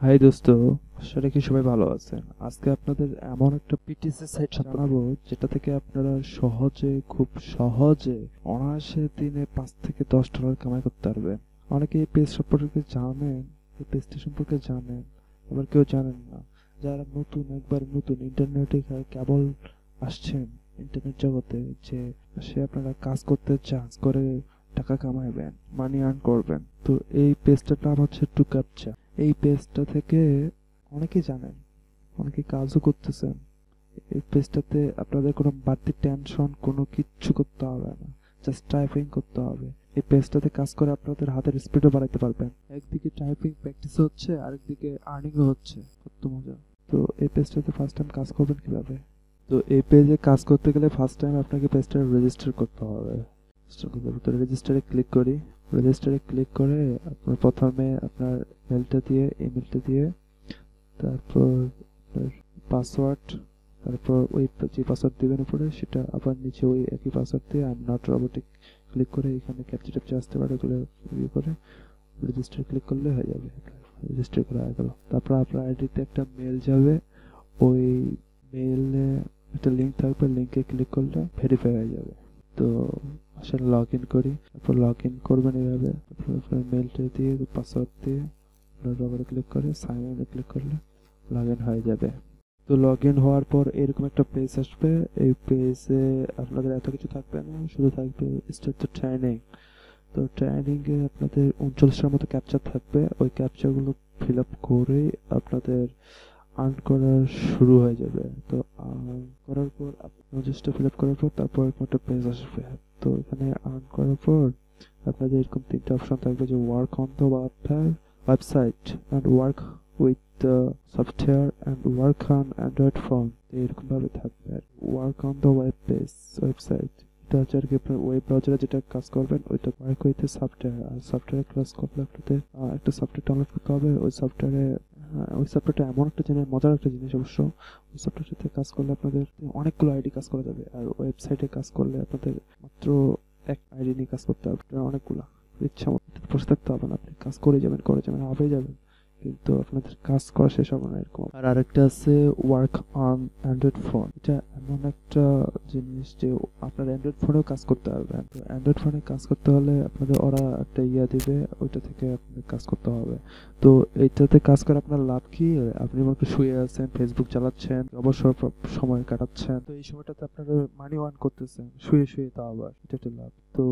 High দোস্ত, আশা রাখি সবাই ভালো আছেন। আজকে আপনাদের এমন একটা পিটিসি সাইট জানাবো যেটা থেকে আপনারা খুব সহজে অনায়াসে দিনে $5 থেকে $10 কামাই করতে পারবেন। অনেকে এই পেজ সম্পর্কে জানেন, এই পেজটি সম্পর্কে জানেন, আবার কেউ জানেন না। যারা একবার নতুন ইন্টারনেটে কেবল আসছেন ইন্টারনেট জগতে, যে সে আপনারা কাজ করতে চান, করে টাকা কামাইবেন, মানি আর্ন করবেন। তো এই পেজটার নাম হচ্ছে টু ক্যাপচা। এই পেজটা থেকে অনেকেই জানেন, অনেকে কাজও করতেছেন। এই পেজটাতে আপনাদের কোনো বাড়তি টেনশন কোনো কিচ্ছু করতে হবে না, জাস্ট টাইপিং করতে হবে। এই পেজটাতে কাজ করে আপনাদের হাতের স্পিডও বাড়াতে পারবেন। একদিকে টাইপিং প্র্যাকটিস হচ্ছে, আরেকদিকে আর্নিংও হচ্ছে। কত মজা! তো এই পেজটাতে ফার্স্ট টাইম কাজ করবেন কিভাবে? তো এই পেজে কাজ করতে গেলে ফার্স্ট টাইম আপনাকে পেজটা রেজিস্টার করতে হবে। তো রেজিস্টারে ক্লিক করি। রেজিস্টারে ক্লিক করে আপনার প্রথমে আপনার ইমেলটা দিয়ে তারপর পাসওয়ার্ড, তারপর ওই যে পাসওয়ার্ড দিবেন উপরে সেটা আবার নিচে ওই একই পাসওয়ার্ড দিয়ে I am not robotic click করে এখানে ক্যাপচা ট্যাপচা আসতে পারে, ওগুলো ইয়ে করে রেজিস্টার ক্লিক করলে হয়ে যাবে। রেজিস্টার করা হয়ে গেল। তারপর আপনার আইডিতে একটা মেল যাবে, ওই মেলে একটা লিঙ্ক থাকবে, লিঙ্কে ক্লিক করলে ভেরিফাই হয়ে যাবে। তো আসলে লগ ইন করি। তারপর লগ ইন করবেন এইভাবে। তারপর মেলটা দিয়ে পাসওয়ার্ড দিয়ে রবারে ক্লিক করে সাইন ইনে ক্লিক করলে লগ ইন হয়ে যাবে। তো লগ ইন হওয়ার পর এরকম একটা পেজ আসবে। এই পেজে আপনাদের এত কিছু থাকবে না, শুধু থাকবে স্টার্ট দ্য ট্রেনিং। তো ট্রেনিংয়ে আপনাদের 39টার মতো ক্যাপচার থাকবে। ওই ক্যাপচারগুলো ফিল আপ করেই আপনাদের আর্ন করা শুরু হয়ে যাবে। তো আর্ন করার পর রেজিস্টার ফিল আপ করার পর তারপর এরকম একটা পেজ আসবে। তো এখানে আর্ন করার পর আপনাদের এরকম তিনটা অপশন থাকবে, যে work on the website and work with the software and work on Android phone. এরকম ভাবে থাকবে। ওয়ার্ক অন দ্য ওয়েবসাইট এটা হচ্ছে আর কি আপনার ওয়েব ব্রাউজারে যেটা কাজ করবেন ওইটা। ওয়ার্ক উইথ সফটওয়্যার, আর সফটওয়্যারে কাজ করলে আপনাদের একটা সফটওয়্যার ডাউনলোড করতে হবে। ওই সফটওয়্যারটা এমন একটা জিনিস, মজার একটা জিনিস অবশ্য। ওই সফটওয়্যারটাতে কাজ করলে আপনাদের অনেকগুলো আইডি কাজ করা যাবে, আর ওয়েবসাইটে কাজ করলে আপনাদের মাত্র এক আইডি নিয়ে কাজ করতে হবে। অনেকগুলা ইচ্ছা মতো বসে থাকতে হবে না, আপনি কাজ করে যাবেন হাফে যাবেন, কিন্তু আপনাদের কাজ করা শেষ হবে না এরকম। আর আরেকটা আছে ওয়ার্ক অন অ্যান্ড্রয়েড ফোন। এটা এমন একটা জিনিস যে আপনার অ্যান্ড্রয়েড ফোনেও কাজ করতে পারবেন। তো অ্যান্ড্রয়েড ফোনে কাজ করতে হলে আপনাদের ওরা একটা দিবে, ওইটা থেকে আপনাদের কাজ করতে হবে। তো এইটাতে কাজ করে আপনার লাভ কি? আপনি মনে শুয়ে আছেন, ফেসবুক চালাচ্ছেন, অবসর সময় কাটাচ্ছেন, তো এই সময়টাতে আপনারা মানি ওয়ার্ন করতেছেন শুয়ে শুয়ে, তা আবার এটা একটা লাভ। তো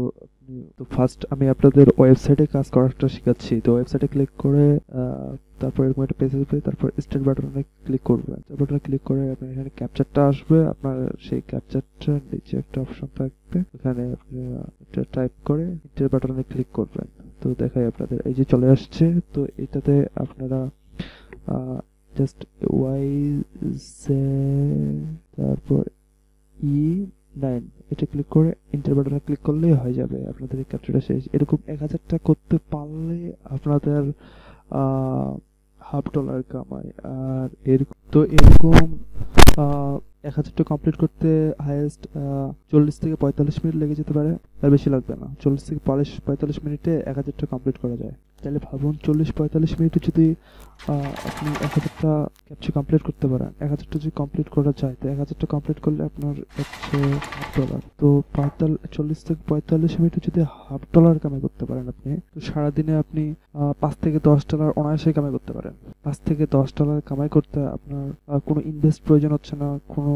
ফার্স্ট আমি আপনাদের ওয়েবসাইটে কাজ করাটা শিখাচ্ছি। তো ওয়েবসাইটে ক্লিক করে তারপর এরকম একটা পেজ আসবে, তারপর স্টার্ট বাটনে ক্লিক করবেন। বাটনে ক্লিক করে আপনার এখানে ক্যাপচারটা আসবে। আপনার সেই ক্যাপচারটা নিচে একটা অপশন থাকবে, ওখানে এটা টাইপ করে এন্টার বাটনে ক্লিক করবেন। তো দেখাই আপনাদের এই যে চলে আসছে। তো এটাতে আপনারা জাস্ট ওয়াই তারপর E9 এটা ক্লিক করে এন্টার বাটনে ক্লিক করলেই হয়ে যাবে আপনাদের এই ক্যাপচারটা শেষ। এরকম 1000টা করতে পারলে আপনাদের $50 কামাই। আর এরকম 1000টা কমপ্লিট করতে হাইয়েস্ট 40 থেকে 45 মিনিট লেগে যেতে পারে, তার বেশি লাগবে না। 40 থেকে 45 মিনিটে 1000টা কমপ্লিট করা যায়। তাহলে ভাবুন 40-45 মিনিটে যদি আপনি 1000টা ক্যাপচা কমপ্লিট করতে পারেন, 1000টা যদি কমপ্লিট করা যায়, তো 1000টা কমপ্লিট করলে আপনার হচ্ছে $50। তো 40 থেকে 45 মিনিটে যদি $50 কামাই করতে পারেন আপনি, তো সারাদিনে আপনি $5 থেকে $10 অনায়াসে কামাই করতে পারেন। $5 থেকে $10 কামাই করতে আপনার কোনো ইনভেস্ট প্রয়োজন হচ্ছে না, কোনো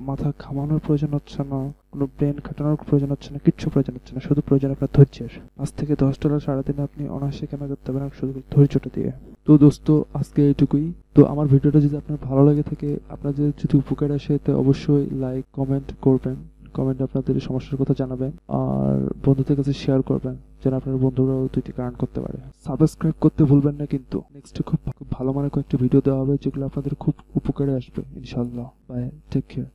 মাথা ঘামানোর প্রয়োজন হচ্ছে না, কোনো ব্রেন খাটানোর প্রয়োজন হচ্ছে না, কিচ্ছু প্রয়োজন হচ্ছে না। শুধু প্রয়োজন আপনার ধৈর্যের। $5 থেকে $10 সারাদিনে আপনি অনায়াসে কামাই করতে পারেন শুধু ধৈর্যটা দিয়ে। তো দোস্ত, আজকে এইটুকুই। তো আমার ভিডিওটা যদি আপনার ভালো লাগে থাকে, আপনাদের যদি উপকার আসে, তো অবশ্যই লাইক কমেন্ট করবেন। কমেন্টে আপনাদের সমস্যার কথা জানাবেন, আর বন্ধুদের কাছে শেয়ার করবেন যেন আপনার বন্ধুরাও 2টি আর্ন করতে পারে। সাবস্ক্রাইব করতে ভুলবেন না কিন্তু। নেক্সট খুব ভালো মানের কয়েকটি ভিডিও দেওয়া হবে যেগুলো আপনাদের খুব উপকারে আসবে ইনশাআল্লাহ। Bye, take care.